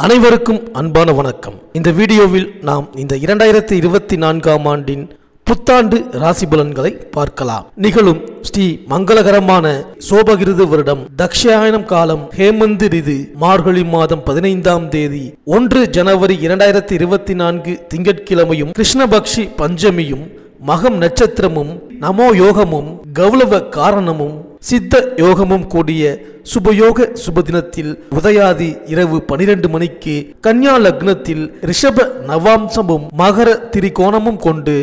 அனைவருக்கும் அன்பான வணக்கம். இந்த வீடியோவில் நாம் இந்த 2024ஆம் ஆண்டின் புத்தாண்டு ராசி பலன்களை பார்க்கலாம். நிகழும் ஸ்ரீ மங்களகரமான சோபகிருது வருடம் தக்ஷாயனம் காலம் ஹேமந்த் ரிது மார்கழி மாதம் 15ஆம் தேதி 1 ஜனவரி 2024 திங்கட்கிழமையும் கிருஷ்ணபக்ஷி பஞ்சமியும் மகம் நட்சத்திரமும் நமோ யோகமும் கௌளவ காரணமும் சித்த யோகமும் கூடிய சுபயோக சுபதினத்தில் உதயாதி இரவு 12 மணிக்கு கன்யா லக்னத்தில் ரிஷப நவாம்சமும் மகர திரிகோணமும் கொண்டு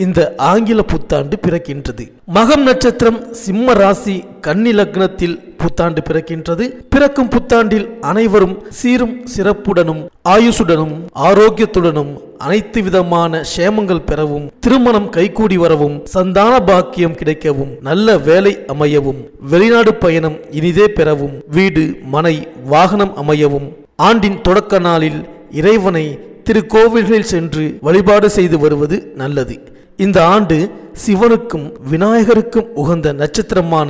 இந்த ஆங்கில புத்தாண்டு பிறக்கின்றது. மகம் நட்சத்திரம் சிம்ம ராசி கன்னி லக்னத்தில் புத்தாண்டு பிறக்கின்றது. பிறக்கும் புத்தாண்டில் அனைவரும் சீரும் சிறப்புடனும் ஆயுசுடனும் ஆரோக்கியத்துடனும் அனைத்து விதமான சேமங்கள் பெறவும், திருமணம் கைகூடி வரவும், சந்தான பாக்கியம் கிடைக்கவும், நல்ல வேலை அமையவும், வெளிநாடு பயணம் இனிதே பெறவும், வீடு மனை வாகனம் அமையவும், ஆண்டின் தொடக்க நாளில் இறைவனை திருக்கோவில்களில் சென்று வழிபாடு செய்து வருவது நல்லது. இந்த ஆண்டு சிவனுக்கும் விநாயகருக்கும் உகந்த நட்சத்திரமான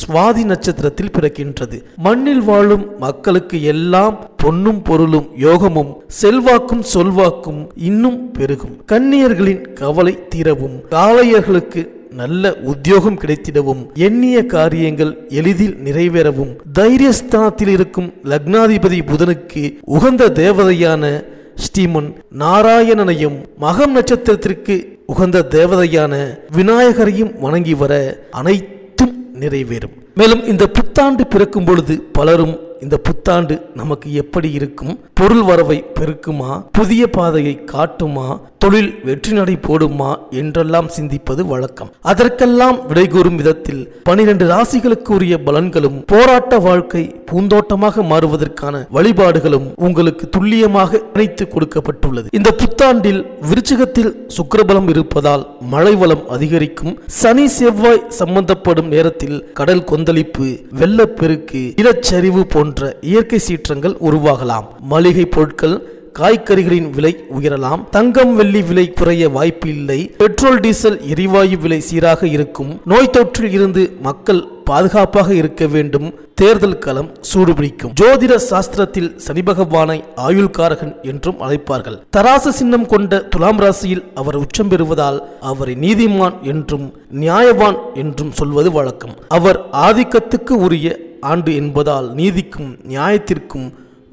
சுவாதி நட்சத்திரத்தில் பிறக்கின்றது. மண்ணில் வாழும் மக்களுக்கு எல்லாம் பொன்னும் பொருளும் யோகமும் செல்வாக்கும் சொல்வாக்கும் இன்னும் பெருகும். கன்னியர்களின் கவலை தீரவும், காளையர்களுக்கு நல்ல உத்தியோகம் கிடைத்திடவும், எண்ணிய காரியங்கள் எளிதில் நிறைவேறவும், தைரியஸ்தானத்தில் இருக்கும் லக்னாதிபதி புதனுக்கு உகந்த தேவதையான ஸ்ரீமன் நாராயணனையும் மகம் நட்சத்திரத்திற்கு உகந்த தேவதையான விநாயகரையும் வணங்கி வர அனைத்தும் நிறைவேறும். மேலும் இந்த புத்தாண்டு பிறக்கும் பொழுது பலரும் இந்த புத்தாண்டு நமக்கு எப்படி இருக்கும், பொருள் வரவை பெருக்குமா, புதிய பாதையை காட்டுமா, தொழில் வெற்றி நடை போடுமா என்றெல்லாம் சிந்திப்பது வழக்கம். அதற்கெல்லாம் விடை கூறும் விதத்தில் 12 ராசிகளுக்கு உரிய பலன்களும் போராட்ட வாழ்க்கை பூந்தோட்டமாக மாறுவதற்கான வழிபாடுகளும் உங்களுக்கு துல்லியமாக இணைத்து கொடுக்கப்பட்டுள்ளது. இந்த புத்தாண்டில் விருச்சிகத்தில் சுக்கிரபலம் இருப்பதால் மழை வளம் அதிகரிக்கும். சனி செவ்வாய் சம்பந்தப்படும் நேரத்தில் கடல் கொந்தளிப்பு, வெள்ளப்பெருக்கு, நிலச்சரிவு போன்ற இயற்கை சீற்றங்கள் உருவாகலாம். மளிகை பொருட்கள் காய்கறிகளின் விலை உயரலாம். தங்கம் வெள்ளி விலை குறைய வாய்ப்பு இல்லை. பெட்ரோல் டீசல் எரிவாயு விலை சீராக இருக்கும். நோய் தொற்றில் இருந்து மக்கள் பாதுகாப்பாக இருக்க வேண்டும். தேர்தல் களம் சூடுபிடிக்கும். ஜோதிட சாஸ்திரத்தில் சனி பகவானை ஆயுள்காரகன் என்றும் அழைப்பார்கள். தராசு சின்னம் கொண்ட துலாம் ராசியில் அவர் உச்சம் பெறுவதால் அவரை நீதிமான் என்றும் நியாயவான் என்றும் சொல்வது வழக்கம். அவர் ஆதிக்கத்துக்கு உரிய ஆண்டு என்பதால் நீதிக்கும் நியாயத்திற்கும்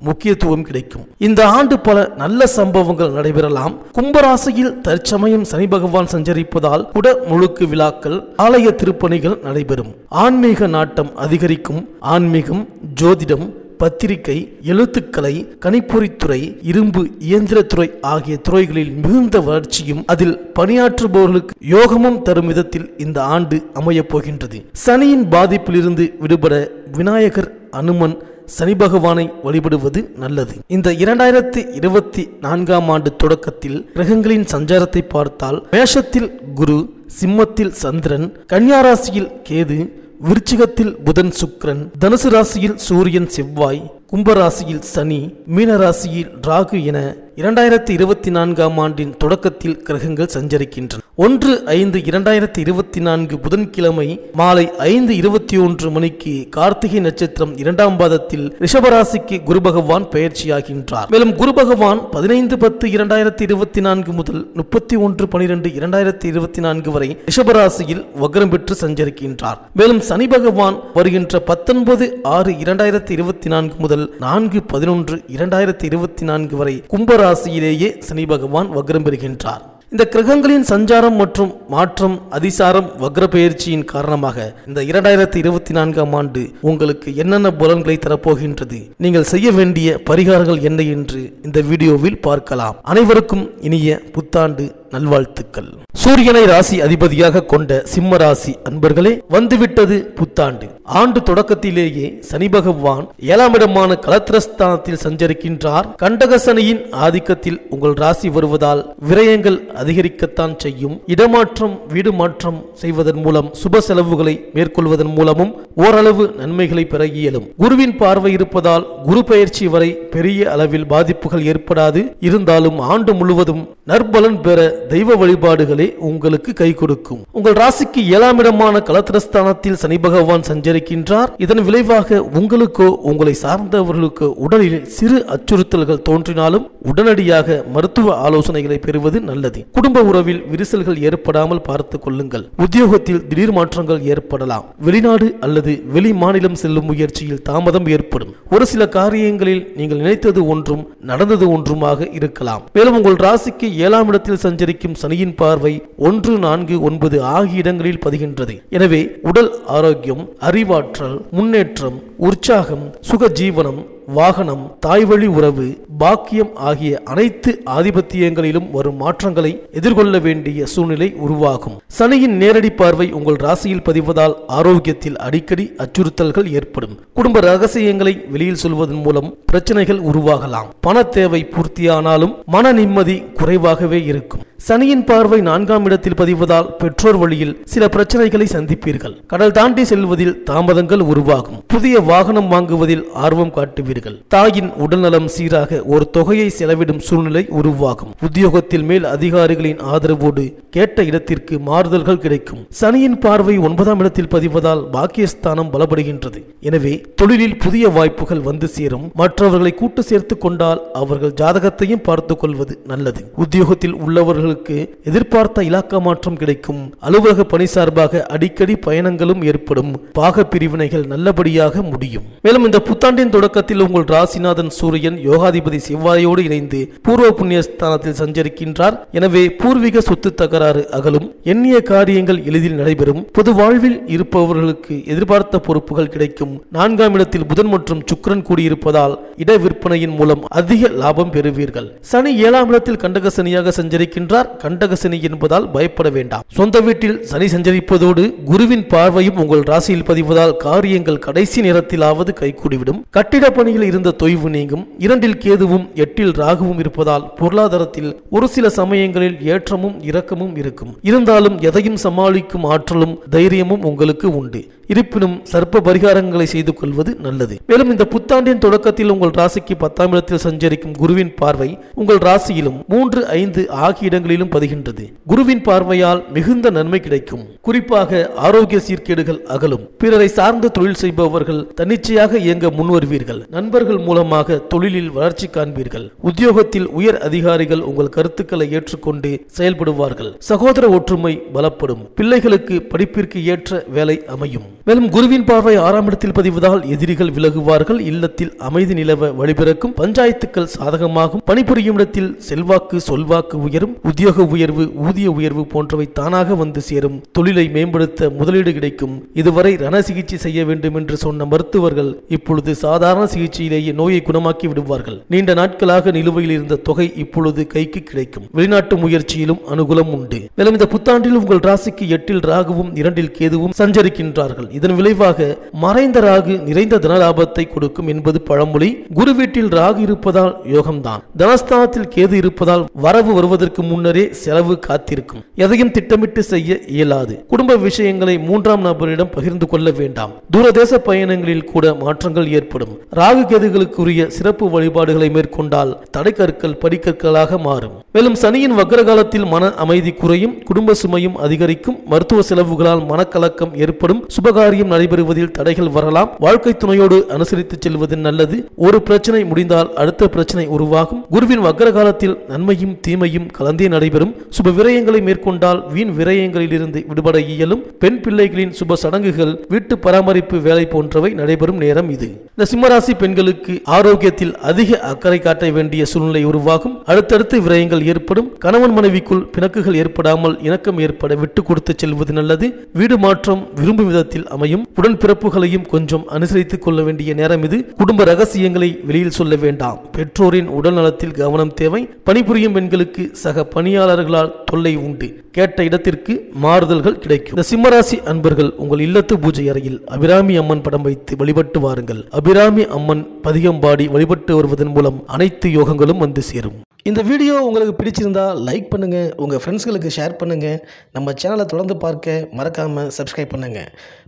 முக்கியத்துவம் கிடைக்கும். இந்த ஆண்டு பல நல்ல சம்பவங்கள் நடைபெறலாம். கும்பராசியில் தற்சமயம் சனி பகவான் சஞ்சரிப்பதால் குட முழுக்கு விழாக்கள், ஆலய திருப்பணிகள் நடைபெறும். ஆன்மீக நாட்டம் அதிகரிக்கும். ஆன்மீகம், ஜோதிடம், பத்திரிகை, எழுத்துக்கலை, கணிப்பொறித்துறை, இரும்பு இயந்திரத்துறை ஆகிய துறைகளில் மிகுந்த வளர்ச்சியும் அதில் பணியாற்றுபவர்களுக்கு யோகமும் தரும் விதத்தில் இந்த ஆண்டு அமையப் போகின்றது. சனியின் பாதிப்பிலிருந்து விடுபட விநாயகர், அனுமன், சனி பகவானை வழிபடுவது நல்லது. இந்த 2024ஆம் ஆண்டு தொடக்கத்தில் கிரகங்களின் சஞ்சாரத்தை பார்த்தால் மேஷத்தில் குரு, சிம்மத்தில் சந்திரன், கன்னியா ராசியில் கேது, விருச்சிகத்தில் புதன் சுக்கிரன், தனுசு ராசியில் சூரியன் செவ்வாய், கும்பராசியில் சனி, மீன ராசியில் ராகு என 2024ஆம் ஆண்டின் தொடக்கத்தில் கிரகங்கள் சஞ்சரிக்கின்றன. 1/5/2024 புதன்கிழமை மாலை 5:21 மணிக்கு கார்த்திகை நட்சத்திரம் 2ஆம் பாதத்தில் ரிஷபராசிக்கு குரு பகவான் பெயர்ச்சியாகின்றார். மேலும் குரு பகவான் 15/10/2024 முதல் 31/12/2024 வரை ரிஷபராசியில் வக்ரம் பெற்று சஞ்சரிக்கின்றார். மேலும் சனி பகவான் வருகின்ற 19/6/2024 முதல் 4/11/2024 வரை கும்பராசியிலேயே சனி பகவான் வக்ரம் பெறுகின்றார். இந்த கிரகங்களின் சஞ்சாரம் மற்றும் மாற்றம், அதிசாரம், வக்ர பெயர்ச்சியின் காரணமாக இந்த 2024ஆம் ஆண்டு உங்களுக்கு என்னென்ன பலன்களை தரப்போகின்றது, நீங்கள் செய்ய வேண்டிய பரிகாரங்கள் என்ன என்று இந்த வீடியோவில் பார்க்கலாம். அனைவருக்கும் இனிய புத்தாண்டு நல்வாழ்த்துக்கள். சூரியனை ராசி அதிபதியாக கொண்ட சிம்ம ராசி அன்பர்களே, வந்துவிட்டது புத்தாண்டு. ஆண்டு தொடக்கத்திலேயே சனி பகவான் 7ஆம் இடமான கலத்திரஸ்தானத்தில் சஞ்சரிக்கின்றார். கண்டக சனியின் ஆதிக்கத்தில் உங்கள் ராசி வருவதால் விரயங்கள் அதிகரிக்கத்தான் செய்யும். இடமாற்றம், வீடு மாற்றம் செய்வதன் மூலம் சுப செலவுகளை மேற்கொள்வதன் மூலமும் ஓரளவு நன்மைகளை பெற இயலும். குருவின் பார்வை இருப்பதால் குரு பெயர்ச்சி வரை பெரிய அளவில் பாதிப்புகள் ஏற்படாது. இருந்தாலும் ஆண்டு முழுவதும் நற்பலன் பெற தெய்வ வழிபாடுகளே உங்களுக்கு கை கொடுக்கும். உங்கள் ராசிக்கு 7ஆம் இடமான கலத்திரஸ்தானத்தில் சனி பகவான் சஞ்சரிக்கின்றார். இதன் விளைவாக உங்களுக்கோ உங்களை சார்ந்தவர்களுக்கோ உடலில் சிறு அச்சுறுத்தல்கள் தோன்றினாலும் உடனடியாக மருத்துவ ஆலோசனைகளை பெறுவது நல்லது. குடும்ப உறவில் விரிசல்கள் ஏற்படாமல் பார்த்துக் கொள்ளுங்கள். உத்தியோகத்தில் திடீர் மாற்றங்கள் ஏற்படலாம். வெளிநாடு அல்லது வெளி மாநிலம் செல்லும் முயற்சியில் தாமதம் ஏற்படும். ஒரு சில காரியங்களில் நீங்கள் நினைத்தது ஒன்றும் நடந்தது ஒன்றுமாக இருக்கலாம். மேலும் உங்கள் ராசிக்கு 7ஆம் இடத்தில் சஞ்சரிக்கும் சனியின் பார்வை 1, 4, 9 ஆகிய இடங்களில் பதிகின்றது. எனவே உடல் ஆரோக்கியம், அறிவாற்றல், முன்னேற்றம், உற்சாகம், சுகஜீவனம், வாகனம், தாய்வழி உறவு, பாக்கியம் ஆகிய அனைத்து ஆதிபத்தியங்களிலும் வரும் மாற்றங்களை எதிர்கொள்ள வேண்டிய சூழ்நிலை உருவாகும். சனியின் நேரடி பார்வை உங்கள் ராசியில் பதிவதால் ஆரோக்கியத்தில் அடிக்கடி அச்சுறுத்தல்கள் ஏற்படும். குடும்ப ரகசியங்களை வெளியில் சொல்வதன் மூலம் பிரச்சனைகள் உருவாகலாம். பண தேவை பூர்த்தியானாலும் மன நிம்மதி குறைவாகவே இருக்கும். சனியின் பார்வை 4ஆம் இடத்தில் பதிவதால் பெற்றோர் வழியில் சில பிரச்சனைகளை சந்திப்பீர்கள். கடல் தாண்டி செல்வதில் தாமதங்கள் உருவாகும். புதிய வாகனம் வாங்குவதில் ஆர்வம் காட்டுவீர்கள். தாயின் உடல்நலம் சீராக ஒரு தொகையை செலவிடும் சூழ்நிலை உருவாகும். உத்தியோகத்தில் மேல் அதிகாரிகளின் ஆதரவோடு கேட்ட இடத்திற்கு மாறுதல்கள் கிடைக்கும். சனியின் பார்வை 9ஆம் இடத்தில் பதிவதால் பாக்கியஸ்தானம் பலப்படுகின்றது. எனவே தொழிலில் புதிய வாய்ப்புகள் வந்து சேரும். மற்றவர்களை கூட்டு சேர்த்து கொண்டால் அவர்கள் ஜாதகத்தையும் பார்த்துக் கொள்வது நல்லது. உத்தியோகத்தில் உள்ளவர்களுக்கு எதிர்பார்த்த இலாக்கா மாற்றம் கிடைக்கும். அலுவலக பணி சார்பாக அடிக்கடி பயணங்களும் ஏற்படும். பாக பிரிவினைகள் நல்லபடியாக முடியும். மேலும் இந்த புத்தாண்டின் தொடக்கத்தில் உங்கள் ராசிநாதன் சூரியன் யோகாதிபதி செவ்வாயோடு இணைந்து பூர்வ புண்ணிய ஸ்தானத்தில் சஞ்சரிக்கின்றார். எனவே பூர்வீக சொத்து தகராறு அகலும். எண்ணிய காரியங்கள் எளிதில் நடைபெறும். பொது வாழ்வில் இருப்பவர்களுக்கு எதிர்பார்த்த பொறுப்புகள் கிடைக்கும். 4ஆம் இடத்தில் புதன் மற்றும் சுக்கிரன் கூடியிருப்பதால் இட விற்பனையின் மூலம் அதிக லாபம் பெறுவீர்கள். சனி 7ஆம் இடத்தில் கண்டக சனியாக சஞ்சரிக்கின்றார். கண்டக சனி என்பதால் பயப்பட வேண்டாம். சொந்த வீட்டில் சனி சஞ்சரிப்பதோடு குருவின் பார்வையும் உங்கள் ராசியில் பதிவதால் காரியங்கள் கடைசி நேரத்திலாவது கைகூடிவிடும். கட்டிட பணியில் இருந்த தொய்வு நீங்கும். 2இல் கேதுவும் 8இல் ராகுவும் இருப்பதால் பொருளாதாரத்தில் ஒரு சில சமயங்களில் ஏற்றமும் இரக்கமும் இருக்கும். இருந்தாலும் எதையும் சமாளிக்கும் ஆற்றலும் தைரியமும் உங்களுக்கு உண்டு. இருப்பினும் சர்ப்ப பரிகாரங்களை செய்து கொள்வது நல்லது. மேலும் இந்த புத்தாண்டின் தொடக்கத்தில் உங்கள் ராசிக்கு 10ஆம் இடத்தில் சஞ்சரிக்கும் குருவின் பார்வை உங்கள் ராசியிலும் 3, 5 ஆகிய இடங்களிலும் பதிகின்றது. குருவின் பார்வையால் மிகுந்த நன்மை கிடைக்கும். குறிப்பாக ஆரோக்கிய சீர்கேடுகள் அகலும். பிறரை சார்ந்து தொழில் செய்பவர்கள் தன்னிச்சையாக இயங்க முன்வருவீர்கள். நண்பர்கள் மூலமாக தொழிலில் வளர்ச்சி காண்பீர்கள். உத்தியோகத்தில் உயர் அதிகாரிகள் உங்கள் கருத்துக்களை ஏற்றுக்கொண்டு செயல்படுவார்கள். சகோதர ஒற்றுமை பலப்படும். பிள்ளைகளுக்கு படிப்பிற்கு ஏற்ற வேலை அமையும். மேலும் குருவின் பார்வை 6ஆம் இடத்தில் பதிவதால் எதிரிகள் விலகுவார்கள். இல்லத்தில் அமைதி நிலவ வழிபிறக்கும். பஞ்சாயத்துக்கள் சாதகமாகும். பணிபுரியும் இடத்தில் செல்வாக்கு சொல்வாக்கு உயரும். உத்தியோக உயர்வு, ஊதிய உயர்வு போன்றவை தானாக வந்து சேரும். தொழிலை மேம்படுத்த முதலீடு கிடைக்கும். இதுவரை ரண சிகிச்சை செய்ய வேண்டும் என்று சொன்ன மருத்துவர்கள் இப்பொழுது சாதாரண சிகிச்சையிலேயே நோயை குணமாக்கி விடுவார்கள். நீண்ட நாட்களாக நிலுவையில் இருந்த தொகை இப்பொழுது கைக்கு கிடைக்கும். வெளிநாட்டு முயற்சியிலும் அனுகூலம் உண்டு. மேலும் இந்த புத்தாண்டில் உங்கள் ராசிக்கு 8இல் ராகுவும் 2இல் கேதுவும் சஞ்சரிக்கின்றார்கள். இதன் விளைவாக மறைந்த ராகு நிறைந்த தனலாபத்தை கொடுக்கும் என்பது பழமொழி. குரு வீட்டில் ராகு இருப்பதால் யோகம்தான். தனஸ்தானத்தில் கேது இருப்பதால் வரவு வருவதற்கு முன்னரே செலவு காத்திருக்கும். எதையும் திட்டமிட்டு செய்ய இயலாது. குடும்ப விஷயங்களை 3ஆம் நபரிடம் பகிர்ந்து கொள்ள வேண்டாம். தூரதேச பயணங்களில் கூட மாற்றங்கள் ஏற்படும். ராகு கேதுகளுக்குரிய சிறப்பு வழிபாடுகளை மேற்கொண்டால் தடைக்கற்கள் படிக்கற்களாக மாறும். மேலும் சனியின் வக்ர காலத்தில் மன அமைதி குறையும். குடும்ப சுமையும் அதிகரிக்கும். மருத்துவ செலவுகளால் மனக்கலக்கம் ஏற்படும். சுபகாரியம் நடைபெறுவதில் தடைகள் வரலாம். வாழ்க்கை துணையோடு அனுசரித்து செல்வது நல்லது. ஒரு பிரச்சனை முடிந்தால் அடுத்த பிரச்சனை உருவாகும். குருவின் வக்ர காலத்தில் நன்மையும் தீமையும் கலந்தே நடைபெறும். சுப விரயங்களை மேற்கொண்டால் வீண் விரயங்களில் இருந்து விடுபட இயலும். பெண் பிள்ளைகளின் சுப சடங்குகள், வீட்டு பராமரிப்பு வேலை போன்றவை நடைபெறும் நேரம் இது. இந்த சிம்மராசி பெண்களுக்கு ஆரோக்கியத்தில் அதிக அக்கறை காட்ட வேண்டிய சூழ்நிலை உருவாகும். அடுத்தடுத்து விரயங்கள் ஏற்படும். கணவன் மனைவிக்குள் பிணக்குகள் ஏற்படாமல் இணக்கம் ஏற்பட விட்டு கொடுத்து செல்வது நல்லது. வீடு மாற்றம் விரும்பும் விதத்தில் அமையும். உடன்பிறப்புகளையும் கொஞ்சம் அனுசரித்துக் கொள்ள வேண்டிய நேரம் இது. குடும்ப ரகசியங்களை வெளியில் சொல்ல வேண்டாம். பெற்றோரின் உடல் நலத்தில் கவனம் தேவை. பணிபுரியும் பெண்களுக்கு சக பணியாளர்களால் தொல்லை உண்டு. கேட்ட இடத்திற்கு மாறுதல்கள் கிடைக்கும். இந்த சிம்மராசி அன்பர்கள் உங்கள் இல்லத்து பூஜை அறையில் அபிராமி அம்மன் படம் வைத்து வழிபட்டு வாருங்கள். அபிராமி அம்மன் பதிகம் பாடி வழிபட்டு வருவதன் மூலம் அனைத்து யோகங்களும் வந்து சேரும். இந்த வீடியோ உங்களுக்கு பிடிச்சிருந்தா லைக் பண்ணுங்க, உங்க ஃப்ரெண்ட்ஸ்களுக்கு ஷேர் பண்ணுங்க. நம்ம சேனலை தொடர்ந்து பார்க்க மறக்காம சப்ஸ்கிரைப் பண்ணுங்க.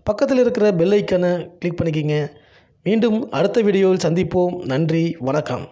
பக்கத்தில் இருக்கிற பெல் ஐக்கானை கிளிக் பண்ணிக்கிங்க. மீண்டும் அடுத்த வீடியோவில் சந்திப்போம். நன்றி, வணக்கம்.